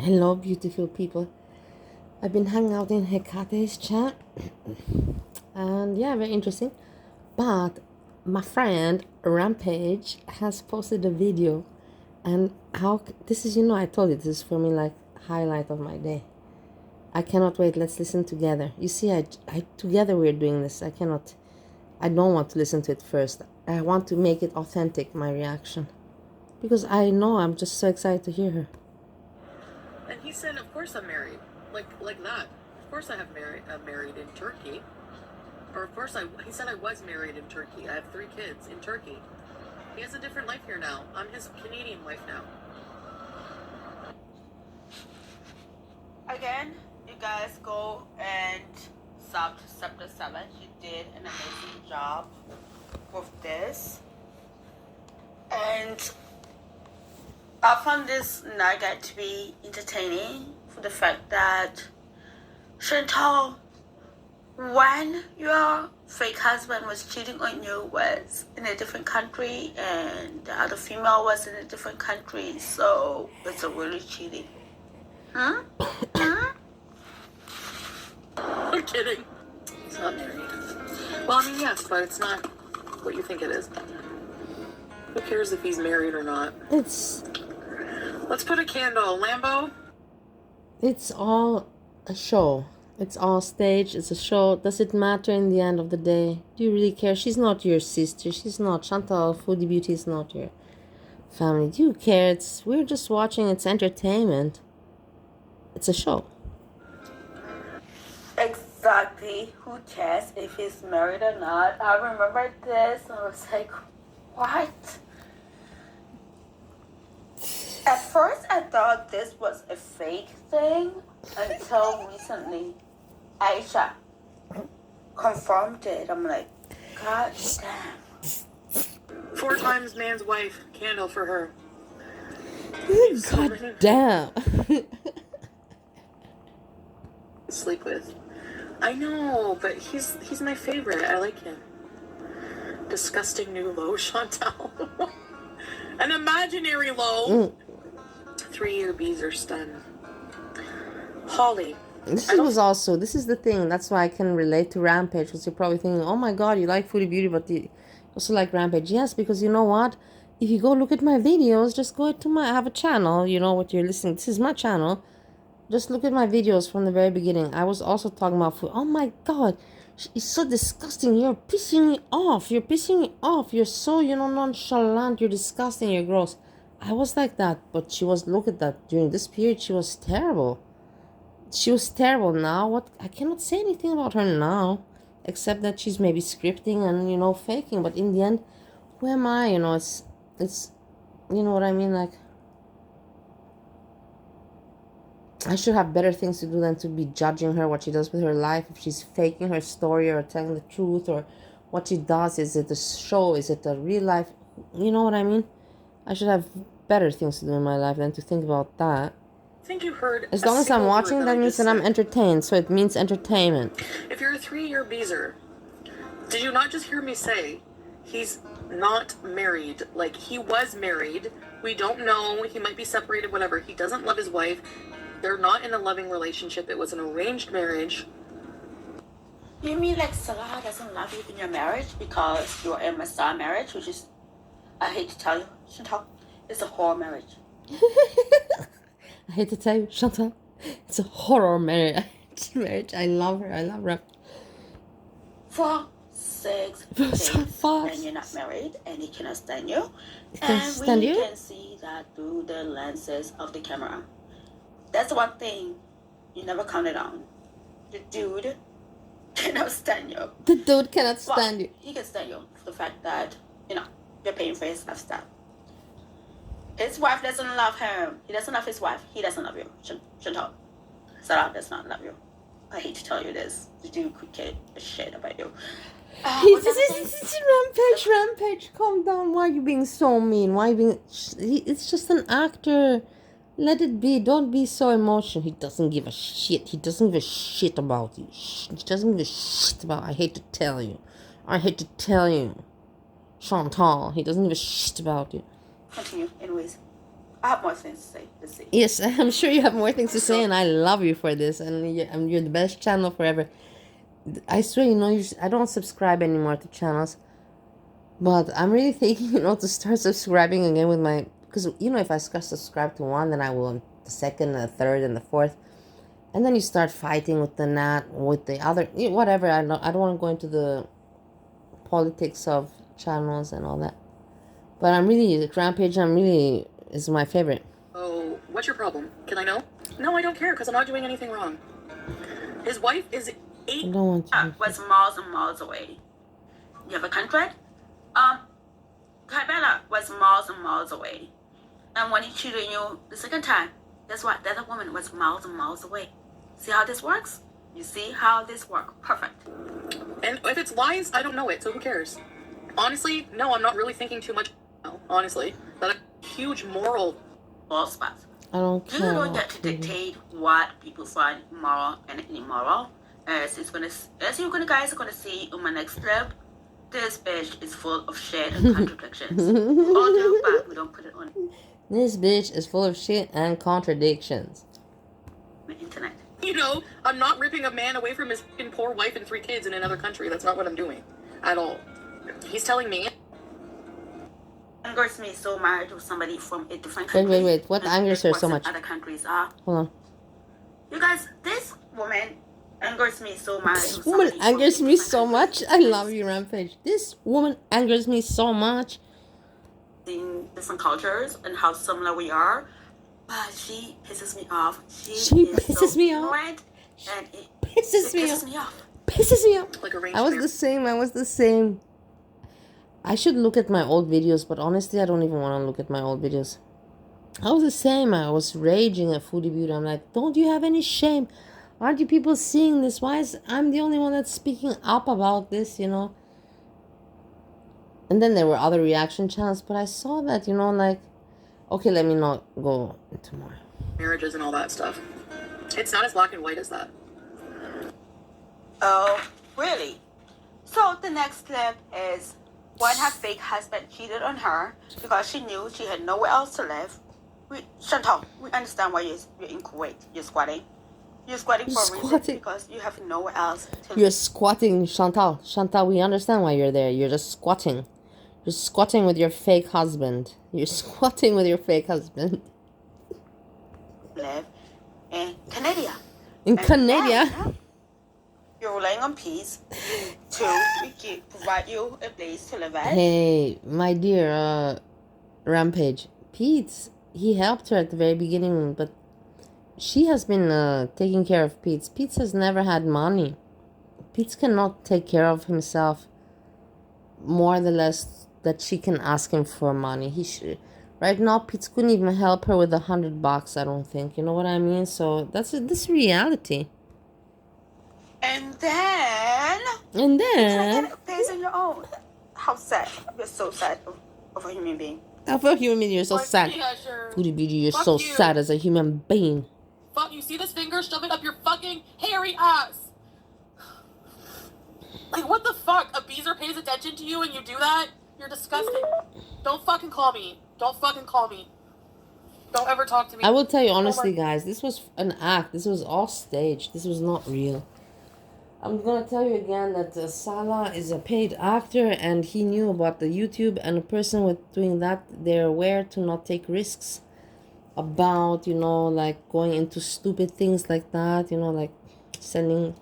Hello, beautiful people. I've been hanging out in Hekate's chat, and yeah, very interesting. But my friend Rampage has posted a video, and this is, I told you this is for me like highlight of my day. I cannot wait. Let's listen together. You see, I together we're doing this. I don't want to listen to it first. I want to make it authentic, my reaction, because I know I'm just so excited to hear her. And he said, of course I'm married. Like that. Of course I'm married in Turkey. Or of course he said I was married in Turkey. I have 3 kids in Turkey. He has a different life here now. I'm his Canadian wife now. Again, you guys go and sub to Chapter 7. You did an amazing job with this. And I found this nugget to be entertaining for the fact that Chantal, when your fake husband was cheating on you, was in a different country and the other female was in a different country, so it's a really cheating. I'm kidding. He's not married. Well, I mean, yes, but it's not what you think it is. Who cares if he's married or not? Let's put a candle. Lambo? It's all a show. It's all staged. It's a show. Does it matter in the end of the day? Do you really care? She's not your sister. She's not. Chantal Foodie Beauty is not your family. Do you care? We're just watching. It's entertainment. It's a show. Exactly. Who cares if he's married or not? I remember this and I was like, what? At first, I thought this was a fake thing until recently Aisha confirmed it. I'm like, God damn. 4 times man's wife. Candle for her. God damn. Sleep with. I know, but he's my favorite. I like him. Disgusting new low, Chantal. An imaginary low. 3-year bees are stunned. Holly. This is the thing. That's why I can relate to Rampage, because you're probably thinking, oh my god, you like Foodie Beauty, but you also like Rampage. Yes, because you know what? If you go look at my videos, just go to I have a channel, what you're listening. This is my channel. Just look at my videos from the very beginning. I was also talking about food. Oh my god, it's so disgusting. You're pissing me off. You're so, nonchalant. You're disgusting. You're gross. I was like that, but look at that. During this period, she was terrible. Now. What? I cannot say anything about her now, except that she's maybe scripting and, faking. But in the end, who am I? It's, you know what I mean? Like, I should have better things to do than to be judging her, what she does with her life, if she's faking her story or telling the truth, or what she does. Is it a show? Is it a real life? You know what I mean? I should have better things to do in my life than to think about that. I think you heard. As long as I'm watching, that means that I'm entertained, so it means entertainment. If you're a 3-year beezer, did you not just hear me say he's not married? Like, he was married. We don't know. He might be separated, whatever. He doesn't love his wife. They're not in a loving relationship. It was an arranged marriage. You mean like Salah doesn't love you in your marriage because you're in a star marriage, which is, I hate to tell you, Chantal, it's a horror marriage. I hate to tell you, Chantal, it's a horror marriage. I love her. I love her. 4, 6 days when you're not married and he cannot stand you. And we can see that through the lenses of the camera. That's one thing you never counted on. The dude cannot stand you. The dude cannot stand you. He can stand you for the fact that, you're paying for his lifestyle. His wife doesn't love him. He doesn't love his wife. He doesn't love you. Chantal. Sarah does not love you. I hate to tell you this. The dude could care a shit about you. Rampage, calm down. Why are you being so mean? It's just an actor. Let it be. Don't be so emotional. He doesn't give a shit. He doesn't give a shit about you. He doesn't give a shit about. I hate to tell you, Chantal. He doesn't give a shit about you. Continue, anyways. I have more things to say. Let's see. Yes, I'm sure you have more things to say, and I love you for this, and you're the best channel forever. I swear, I don't subscribe anymore to channels, but I'm really thinking, to start subscribing again with my, because, if I subscribe to one, then I will the second, the third, and the fourth, and then you start fighting with the other, whatever. I don't want to go into the politics of channels and all that, but Rampage, is my favorite. Oh, what's your problem? Can I know? No, I don't care because I'm not doing anything wrong. His wife is I don't want to. Was miles and miles away. You have a contract? Cabela was miles and miles away. And when he cheated on you the second time, guess what? The other woman was miles and miles away. See how this works? You see how this works? Perfect. And if it's lies, I don't know it, so who cares? Honestly, no, I'm not really thinking too much. Honestly, that a huge moral Ball spots. I don't You care. don't get to dictate what people find moral and immoral. As you guys are gonna see in my next clip, this bitch is full of shit and contradictions. Although, but we don't put it on This bitch is full of shit and contradictions. the internet. I'm not ripping a man away from his fucking poor wife and 3 kids in another country. That's not what I'm doing at all. He's telling me. Angers me so much with somebody from a different country. Wait. What angers her so much? Other countries are. Hold on. You guys, this woman angers me so much. This woman angers me so much. I love you, Rampage. This woman angers me so much. In different cultures and how similar we are, but she pisses me off. She pisses me off. And it Pisses me off. Pisses me off. Like I was the same. I should look at my old videos, but honestly, I don't even want to look at my old videos. I was the same. I was raging at Foodie Beauty. I'm like, don't you have any shame? Aren't you people seeing this? Why is I'm the only one that's speaking up about this, And then there were other reaction channels, but I saw that, okay, let me not go into more. Marriages and all that stuff. It's not as black and white as that. Oh, really? So the next clip is when her fake husband cheated on her because she knew she had nowhere else to live. Chantal, we understand why you're in Kuwait. You're squatting. You're squatting for a reason because you have nowhere else to live. You're squatting, Chantal. Chantal, we understand why you're there. You're just squatting. You're squatting with your fake husband. You're squatting with your fake husband. Live in Canada. In Canada? You're relying on peace to provide you a place to live at. Hey, my dear Rampage. Pete, he helped her at the very beginning, but she has been taking care of Pete. Pete has never had money. Pete cannot take care of himself more or less that she can ask him for money. He should. Right now, Pete couldn't even help her with $100, I don't think. You know what I mean? So that's this reality. And then pays on your own. How sad. You're so sad of a human being. Of a human being, you're so sad. Yeah, sure. Foodie Beauty, you're Fuck so you. sad as a human being. Fuck, you see this finger? Shove it up your fucking hairy ass. Like, what the fuck? A beezer pays attention to you and you do that? You're disgusting. Don't fucking call me. Don't fucking call me. Don't ever talk to me. I will tell you honestly, guys, this was an act. This was all staged. This was not real. I'm gonna tell you again that Salah is a paid actor and he knew about the YouTube, and a person with doing that, they're aware to not take risks about, like going into stupid things like that, like sending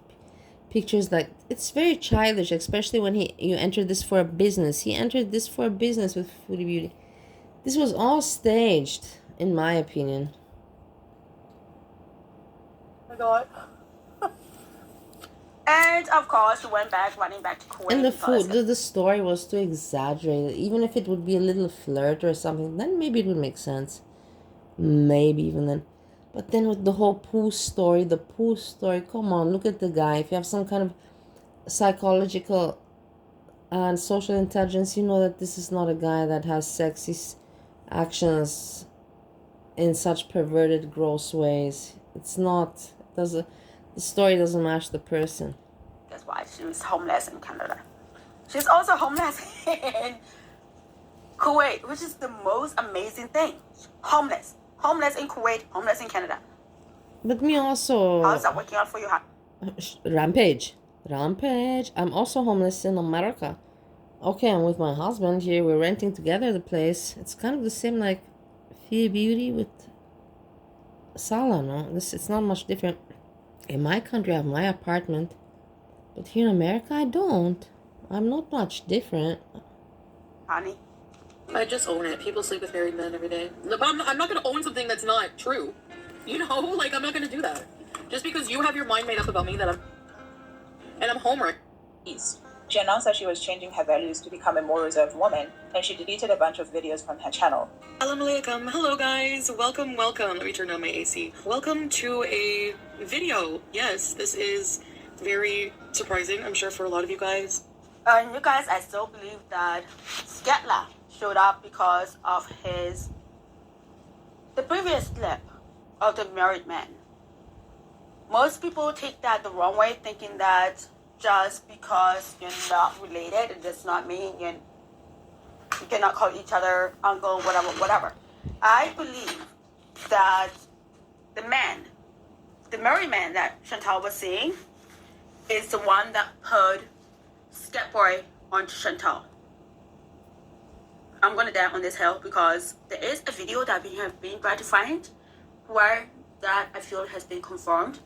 pictures. Like, it's very childish, especially when you entered this for a business. He entered this for a business with Foodie Beauty. This was all staged, in my opinion. Oh my god. And of course, she went back, running back to Kuwait. And the story was too exaggerated. Even if it would be a little flirt or something, then maybe it would make sense. Maybe even then. But then with the whole the Pooh story, come on, look at the guy. If you have some kind of psychological and social intelligence, you know that this is not a guy that has sexy actions in such perverted, gross ways. It's not. The story doesn't match the person. That's why she was homeless in Canada. She's also homeless in Kuwait, which is the most amazing thing. Homeless in Kuwait, homeless in Canada. But me also. How's that working out for you? Rampage. I'm also homeless in America. Okay, I'm with my husband here. We're renting together the place. It's kind of the same like Fear Beauty with Sala, no? It's not much different. In my country, I have my apartment. But here in America, I don't. I'm not much different. Honey. I just own it. People sleep with married men every day. No, but I'm not going to own something that's not true. You know, like, I'm not going to do that. Just because you have your mind made up about me that I'm home right. She announced that she was changing her values to become a more reserved woman, and she deleted a bunch of videos from her channel. Assalamualaikum. Hello guys. Welcome. Let me turn on my AC. Welcome to a video. Yes, this is very surprising, I'm sure, for a lot of you guys. And you guys, I still believe that Sketla showed up because of the previous clip of the married man. Most people take that the wrong way, thinking that just because you're not related, it does not mean you cannot call each other uncle, whatever. I believe that the married man that Chantal was seeing is the one that put Skateboy onto Chantal. I'm gonna die on this hill because there is a video that we have been trying to find where that I feel has been confirmed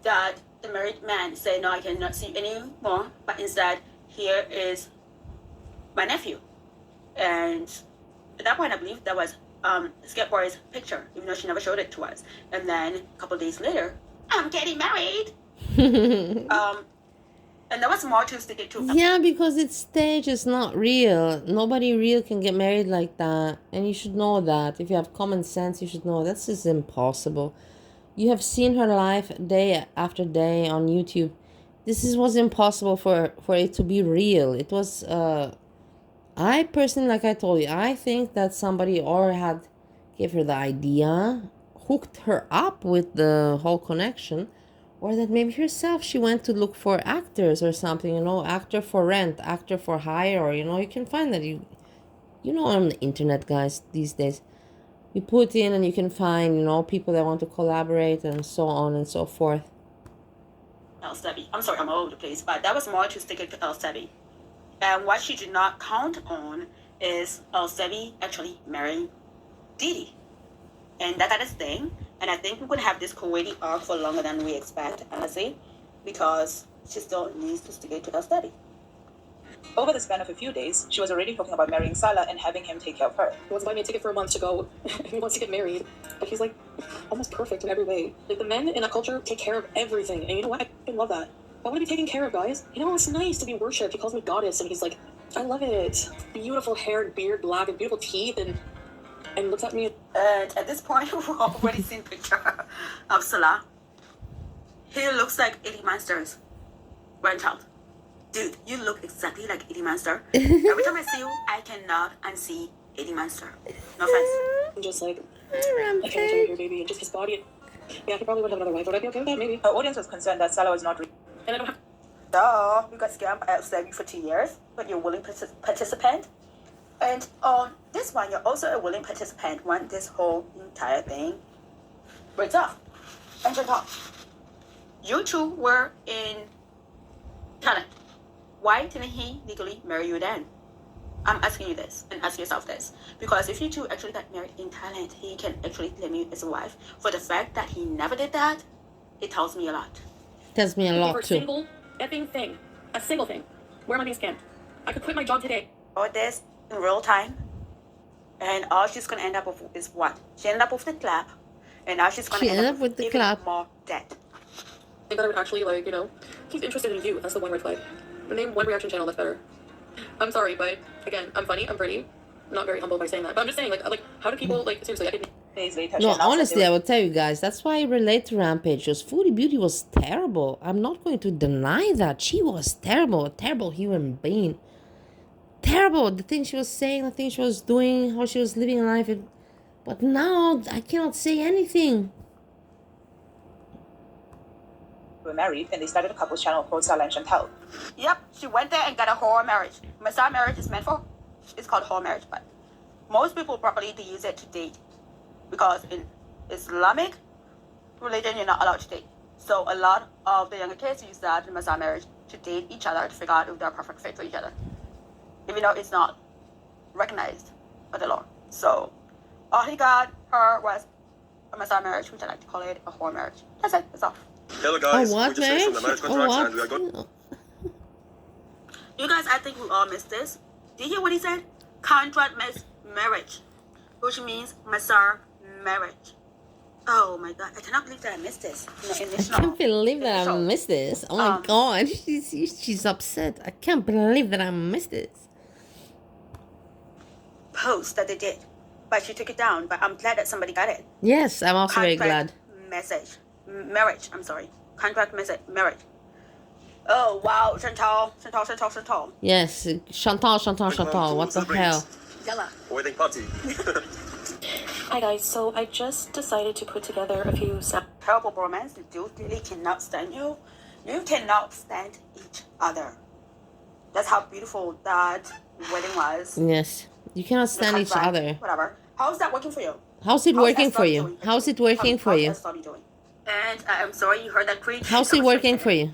that the married man said, no, I cannot see anymore, but instead here is my nephew. And at that point I believe that was Skateboy's picture, even though she never showed it to us. And then a couple of days later, I'm getting married. And there was more to stick it to. Yeah, because it's staged, it's not real. Nobody real can get married like that. And you should know that. If you have common sense, you should know that's just impossible. You have seen her life day after day on YouTube. Was impossible for it to be real. It was, I personally, like I told you, I think that somebody or had gave her the idea, hooked her up with the whole connection, or that maybe herself she went to look for actors or something, actor for rent, actor for hire, or you can find that you know on the internet, guys, these days. You put in and you can find, people that want to collaborate and so on and so forth. El Sebi. I'm sorry, I'm all over the place, but that was more to stick it to El Sebi. And what she did not count on is El Sebi actually marrying Didi. And that is thing. And I think we're going to have this Kuwaiti arc for longer than we expect, honestly, because she still needs to stick it to El Sebi. Over the span of a few days, she was already talking about marrying Salah and having him take care of her. He wants to buy me a ticket for a month to go. He wants to get married. But he's like almost perfect in every way. Like the men in that culture take care of everything. And you know what? I love that. I want to be taken care of, guys. It's nice to be worshipped. He calls me goddess and he's like, I love it. Beautiful hair and beard, black and beautiful teeth and looks at me. And at this point, we've already seen picture of Salah. He looks like Eddie Monster's grandchild. Dude, you look exactly like Eddie Monster. Every time I see you, I cannot unsee Eddie Monster. No offense. I'm just like, I can't tell you here, baby. And just his body. Yeah, he probably would have another wife. Would I be okay with that? Maybe. Her audience was concerned that Salah was not And I don't have... Duh, you got scammed by Sebi for 2 years, but you're a willing participant. And on this one, you're also a willing participant when this whole entire thing breaks off. And Chantal, you two were in Thailand. Why didn't he legally marry you then? I'm asking you this, and ask yourself this. Because if you two actually got married in Thailand, he can actually claim you as a wife. For the fact that he never did that, it tells me a lot. Tells me a lot for too. A single effing thing. A single thing. Where am I being scammed? I could quit my job today. All this in real time, and all she's gonna end up with is what? She ended up with the clap, and now she's gonna end up with the even more debt. I think that I would actually, he's interested in you. That's the one red flag. Name one reaction channel that's better. I'm sorry, but again, I'm funny, I'm pretty. I'm not very humble by saying that. But I'm just saying, how do people, seriously, I didn't... days later. No, honestly, I will tell you guys, that's why I relate to Rampage. Because Foodie Beauty was terrible. I'm not going to deny that. She was terrible. A terrible human being. Terrible. The things she was saying, the things she was doing, how she was living life. But now, I cannot say anything. Were married and they started a couple's channel called Salah and Chantal. Yep, she went there and got a whore marriage. Messiah marriage is meant for. It's called whore marriage, but most people probably use it to date, because in Islamic religion you're not allowed to date. So a lot of the younger kids use that in Muslim marriage to date each other, to figure out if they're a perfect fit for each other, even though it's not recognized by the law. So all he got her was a Muslim marriage, which I like to call it a whore marriage. That's it. That's all. Hello guys, what we just finished from the marriage? marriage contracts and we are going. You guys, I think we all missed this. Did you hear what he said? Contract makes marriage, which means Masar marriage. Oh my God, I cannot believe that I missed this. I can't believe that I missed this. Oh my God, she's upset. I can't believe that I missed this. Post that they did, but she took it down. But I'm glad that somebody got it. Yes, I'm also very glad. Message, marriage. I'm sorry, contract message, marriage. Oh wow, Chantal. Yes, Chantal. What the hell? Yalla. Wedding party. Hi guys, so I just decided to put together a few Terrible bromance. The dude really cannot stand you. You cannot stand each other. That's how beautiful that wedding was. Yes, you cannot stand each other. Whatever. How's that working for you? How's it working for you? How's it working for you? And I'm sorry you heard that creak. How's it working for you?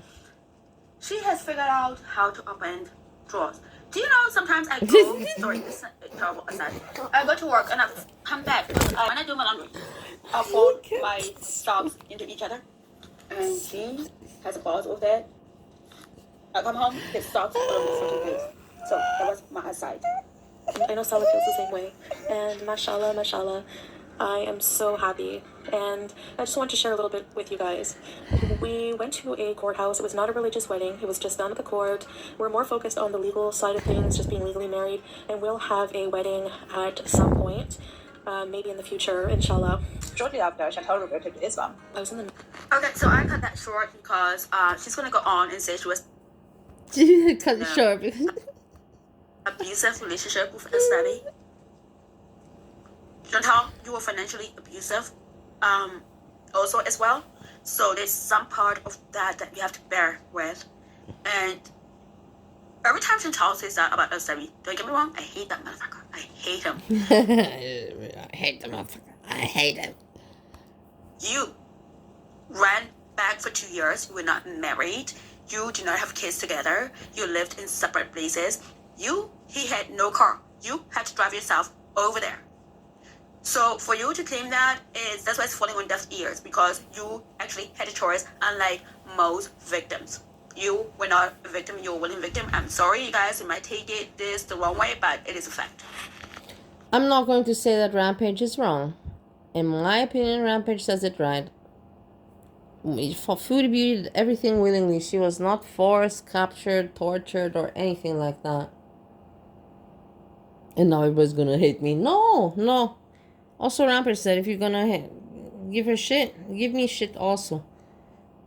She has figured out how to open drawers. Do you know sometimes I go, sorry, this is a terrible aside. I go to work and I come back. When I do my laundry, I fold my socks into each other. And she has a balls over there. I come home, get socks all over the freaking place. So that was my aside. I know Salah feels the same way. And mashallah, I am so happy. And I just want to share a little bit with you guys. We went to a courthouse. It was not a religious wedding. It was just done at the court. We're more focused on the legal side of things, just being legally married. And we'll have a wedding at some point, maybe in the future, inshallah. Shortly after, Chantal reverted to Islam. I was in the... Okay, so I cut that short because she's going to go on and say she was Cut it short because abusive relationship with a study. Chantal, you were financially abusive also as well. So there's some part of that you have to bear with. And every time Chantal says that about a study, don't get me wrong, I hate that motherfucker. I hate him. I hate the motherfucker. I hate him. You ran back for 2 years. You were not married. You did not have kids together. You lived in separate places. He had no car. You had to drive yourself over there. So for you to claim that's why it's falling on deaf ears, because you actually had a choice, unlike most victims. You were not a victim, you were a willing victim. I'm sorry, you guys, you might take this the wrong way, but it is a fact. I'm not going to say that Rampage is wrong. In my opinion, Rampage says it right. For Foodie Beauty did everything willingly. She was not forced, captured, tortured, or anything like that. And now everybody's gonna hate me. No. Also, Rampage said, if you're gonna give her shit, give me shit also.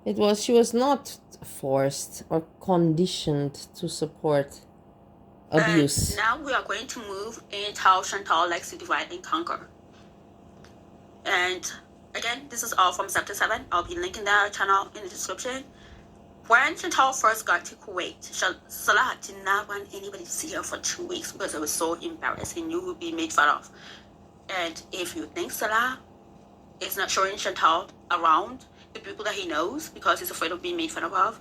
She was not forced or conditioned to support abuse. And now we are going to move into how Chantal likes to divide and conquer. And again, this is all from Chapter 7. I'll be linking that channel in the description. When Chantal first got to Kuwait, Salah did not want anybody to see her for 2 weeks because it was so embarrassed. He knew he would be made fun of. And if you think Salah is not showing Chantal around the people that he knows because he's afraid of being made fun of,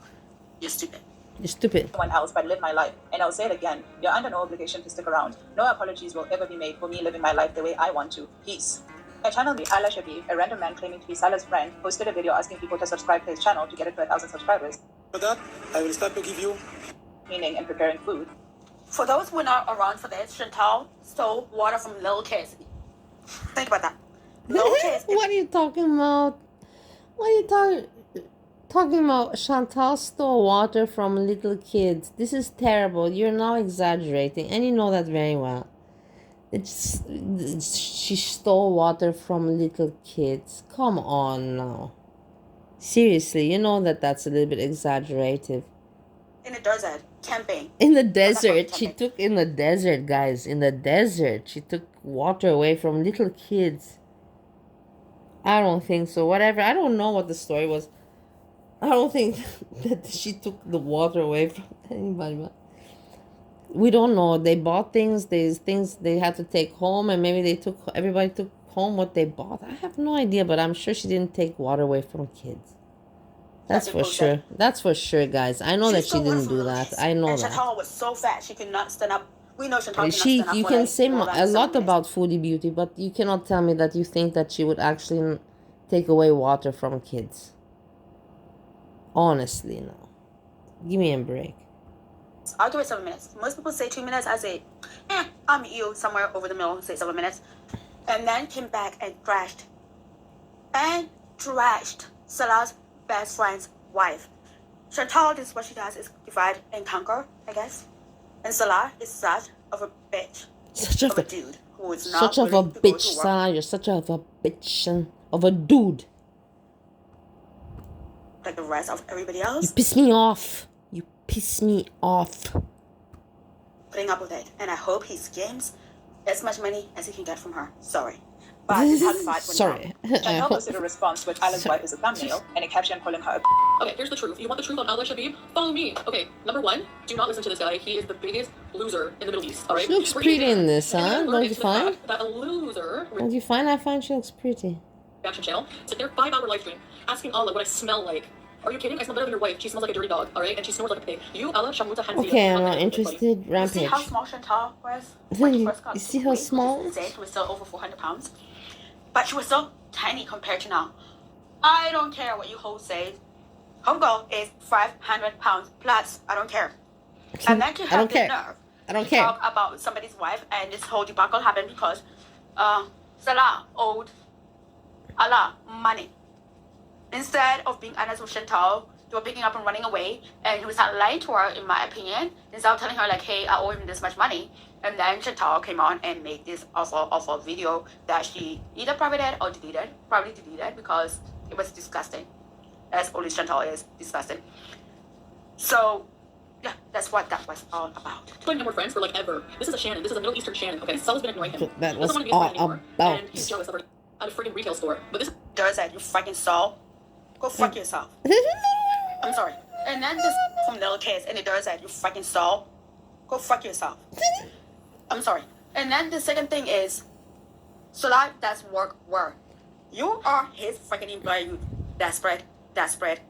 you're stupid. You're stupid. Someone else, but live my life. And I'll say it again. You're under no obligation to stick around. No apologies will ever be made for me living my life the way I want to. Peace. My channel, Allah Shabib, a random man claiming to be Salah's friend, posted a video asking people to subscribe to his channel to get it to 1,000 subscribers. For that, I will start to give you Meaning and preparing food. For those who are not around for this, Chantal stole water from little kids. Think about that. Little kids. What are you talking about? What are you talking about? Chantal stole water from little kids. This is terrible. You're now exaggerating, and you know that very well. She stole water from little kids. Come on now. Seriously, you know that's a little bit exaggerative. In the desert, camping. In the desert, guys. In the desert, she took water away from little kids. I don't think so. Whatever. I don't know what the story was. I don't think that she took the water away from anybody. But We don't know. They bought things. There's things they had to take home, and maybe everybody took home what they bought. I have no idea, but I'm sure she didn't take water away from kids. That's for sure. That's for sure, guys. I know that she didn't do that. I know and that. Chantal was so fat she could not stand up. We know Chantal cannot stand up You for can like say more than a 7 lot minutes. about Foodie Beauty, but you cannot tell me that you think that she would actually take away water from kids. Honestly, no. Give me a break. I'll give it 7 minutes. Most people say 2 minutes. I say, I'll meet you somewhere over the middle, say 7 minutes. And then came back and trashed Salah's best friend's wife. Chantal, this is what she does, is divide and conquer, I guess. And Salah is such of a bitch. Such of a dude who is not such of a willing to go bitch, to work. Salah. You're such of a bitch of a dude. Like the rest of everybody You else. piss me off. You piss me off. Putting up with it. And I hope he gains as much money as he can get from her. Sorry. But it's hard to fight when Sorry. Chantal posted a response with Allah's wife as a thumbnail and a caption calling her a Okay, here's the truth. You want the truth on Allah Shabib? Follow me. Okay, number one, do not listen to this guy. He is the biggest loser in the Middle East. All right. She looks pretty in this, huh? Don't you find? That a little loser. Don't you find? I find she looks pretty. Reaction channel. Sit there 5-hour live stream asking Allah what I smell like. Are you kidding? I smell better than your wife. She smells like a dirty dog. All right, and she snores like a pig. You Allah Shamuta Hanzi. Okay, I'm not interested. You see Rampage. how small Chantal was when she first got You see how small? She was still over 400 pounds. But she was so tiny compared to now. I don't care what you whole say. Homegirl is 500 pounds plus. I don't care. And then she had the nerve I don't to care. talk about somebody's wife, and this whole debacle happened because Salah owed Allah money. Instead of being honest with Chantal, they were picking up and running away, and he was not lying to her, in my opinion. Instead of telling her like, hey, I owe him this much money. And then Chantal came on and made this awful video that she either privated or deleted. Probably deleted because it was disgusting. As only Chantal is disgusting. So, yeah, that's what that was all about. We're friends for like ever. This is a Shannon. This is a Middle Eastern Shannon. Okay, Salah's been ignoring him. That He was doesn't want to be his friend all anymore, about. and he's jealous of her at a freaking retail store. But this Does that, you fucking soul? Go fuck yourself. I'm sorry. And then this from Little Kids, and it does that, you fucking soul. Go fuck yourself. I'm sorry. And then the second thing is, Salah does work where you are his fucking employee, you desperate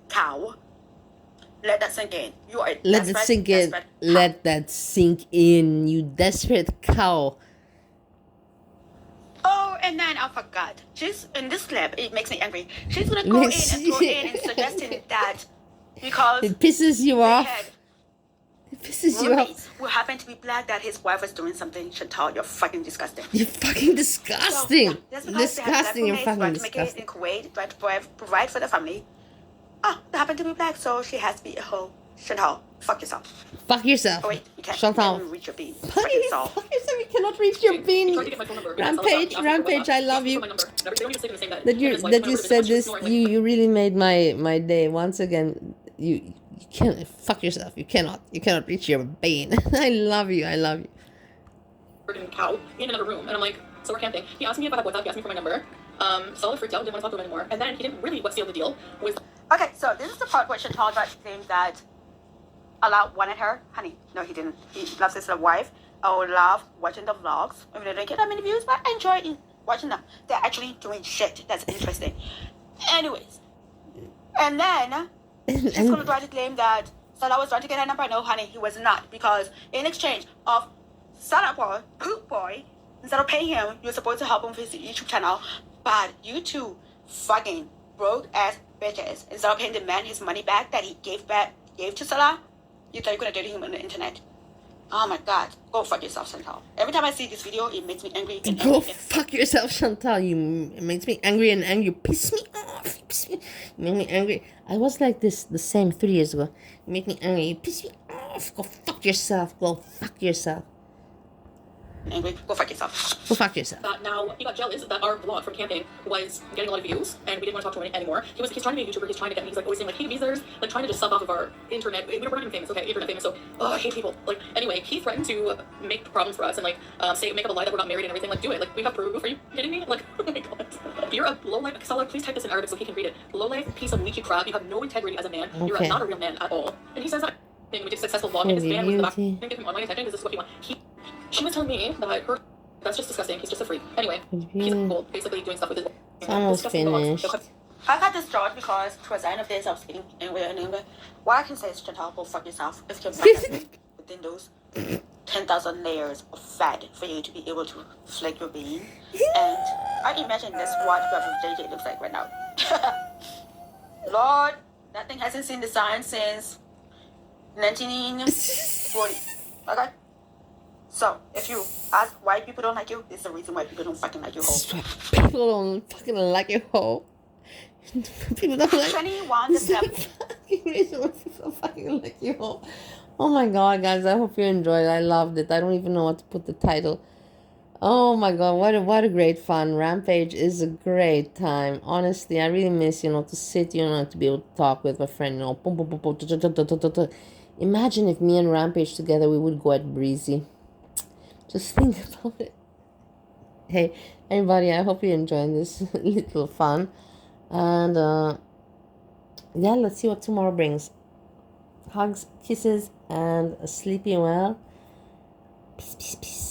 cow. Let that sink in. You are Let that sink in. Let that sink in, you desperate cow. Oh, and then I forgot. She's in this clip. It makes me angry. She's gonna go in and throw in and suggesting that because It pisses you they off. had It pisses you roommates off. who happened to be black, that his wife was doing something. Chantal, you're fucking disgusting. You're fucking disgusting. So, yeah, that's because they have black Disgusting. You're roommates, fucking trying to make it disgusting. in Kuwait, trying to provide for the family. They happen to be black, so she has to be a hoe. Chantal, fuck yourself. Fuck yourself. Oh wait, you can't. Chantal. You can't reach your beam. Fuck Fuck yourself. yourself. You cannot reach your he bean. tried to get my phone number. Rampage, I love you. My number. They don't even sleep in the same bed. That And you his wife, that whenever you they said touch, she was this. snoring like You really made my day once again. You can't fuck yourself. You cannot reach your bean. I love you. a freaking cow in another room. And I'm like, so we're camping. He asked me if I had WhatsApp. He asked me for my number. Salah freaked out, didn't want to talk to him anymore. And then he didn't really seal the deal. Okay, so this is the part where Chantal tried to claim that Allah wanted her. Honey, no, he didn't. He loves his wife. I would love watching the vlogs. I mean, they don't get that many views, but I enjoy watching them. They're actually doing shit that's interesting. Anyways. And then she's going to try to claim that Salah was trying to get her number. No, honey, he was not. Because in exchange of Salah boy, poop boy, instead of paying him, you're supposed to help him with his YouTube channel. But you two fucking broke ass bitches. Instead of paying the man his money back that he gave to Salah, you thought you could have dated him on the internet. Oh my god. Go fuck yourself, Chantal. Every time I see this video, it makes me angry. Go fuck yourself, Chantal. It makes me angry and angry. You piss me off. You make me angry. I was like this the same 3 years ago. You make me angry. You piss me off. Go fuck yourself. Go fuck yourself. Angry. Go fuck yourself. Go fuck yourself. Now he got jealous that our vlog from camping was getting a lot of views, and we didn't want to talk to him anymore. He's trying to be a YouTuber. He's trying to get me. He's like always saying like, hey, visitors, like trying to just suck off of our internet. We're not even famous, okay? Internet famous. So I hate people. Like anyway, he threatened to make problems for us and like make up a lie that we're not married and everything. Like do it. Like we have proof. Are you kidding me? Like oh my god. You're a low life. Salah, please type this in Arabic so he can read it. Low life piece of leechy crap. You have no integrity as a man. Okay. You're not a real man at all. And he says that. thing we did successful vlog, and his van was in the back. Beauty. Didn't give him all my attention because this is what he wanted. She was telling me that her, that's just disgusting. He's just a freak. Anyway, he's cool, basically doing stuff with his. It's almost finished. I got this job because towards the end of this, I was speaking anywhere and anywhere. What I can say is, Chantal, go fuck yourself. If you're within those 10,000 layers of fat for you to be able to flick your bean. And I imagine that's what JJ looks like right now. Lord, that thing hasn't seen the sun since 1940. Okay? So, if you ask why people don't like you, this is the reason why people don't fucking like you. People don't fucking like your hoe. People don't like 21 This is the fucking reason why people fucking like your hoe. Oh my god, guys, I hope you enjoyed it. I loved it. I don't even know what to put the title. Oh my god, what a great fun. Rampage is a great time. Honestly, I really miss, to sit, to be able to talk with my friend, boom, boom, boom, boom, Imagine if me and Rampage together, we would go at Breezy. Just think about it. Hey, everybody, I hope you enjoyed this little fun. And, yeah, let's see what tomorrow brings. Hugs, kisses, and sleepy well. Peace, peace, peace.